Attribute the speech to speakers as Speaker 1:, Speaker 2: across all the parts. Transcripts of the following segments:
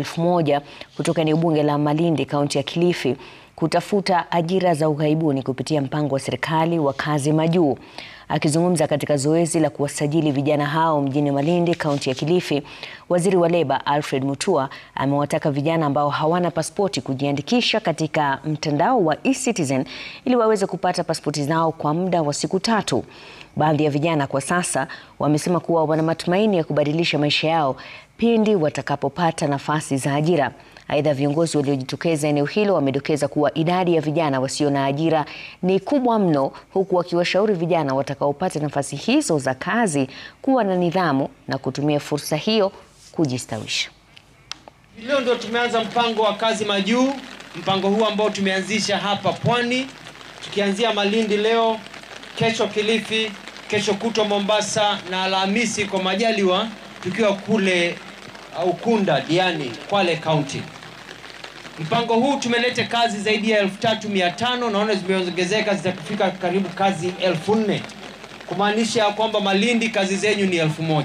Speaker 1: 1000 kutoka eneo bunge la Malindi, kaunti ya Kilifi, kutafuta ajira za ughaibuni kupitia mpango wa serikali wa kazi majuu. Akizungumza katika zoezi la kuwasajili vijana hao mjini Malindi, kaunti ya Kilifi, waziri wa leba Alfred Mutua amewataka vijana ambao hawana pasipoti kujiandikisha katika mtandao wa eCitizen ili waweze kupata pasipoti zao kwa muda wa siku 3. Baadhi ya vijana kwa sasa wamesema kuwa wana matumaini ya kubadilisha maisha yao pindi watakapopata nafasi za ajira. Aidha, viongozi waliojitokeza eneo hilo wamedokeza kuwa idadi ya vijana wasio na ajira ni kubwa mno, huku wakiwashauri vijana watakaopata nafasi hizo za kazi kuwa na nidhamu na kutumia fursa hiyo kujistawisha.
Speaker 2: Leo ndio tumeanza mpango wa kazi majuu, mpango huu ambao tumeanzisha hapa Pwani, tukianzia Malindi leo, kesho Kilifi, kesho kutwa Mombasa na Alhamisi kwa majaliwa tukiwa kule Ukunda, Diani, Kwale County. Mpango huu tumeleta kazi zaidi ya 3500, naona zimeongezeka zitakufika karibu kazi 4000. Kumaanisha kwamba Malindi kazi zenyu ni 1000.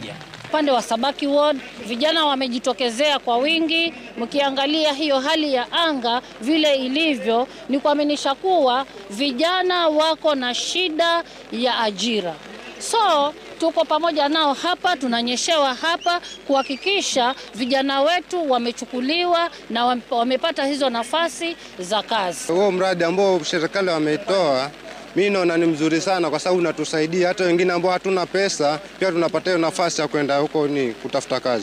Speaker 3: Upande wa Sabaki Ward vijana wamejitokezea kwa wingi. Mkiangalia hiyo hali ya anga vile ilivyo, ni kuaminisha kuwa vijana wako na shida ya ajira. So tuko pamoja nao hapa, tunanyeshewa hapa kuhakikisha vijana wetu wamechukuliwa na wamepata hizo nafasi za kazi.
Speaker 4: Huo mradi ambao serikali wameitoa, mimi naona ni mzuri sana, kwa sababu unatusaidia hata wengine ambao hatuna pesa pia tunapata nafasi ya kwenda huko ni kutafuta kazi.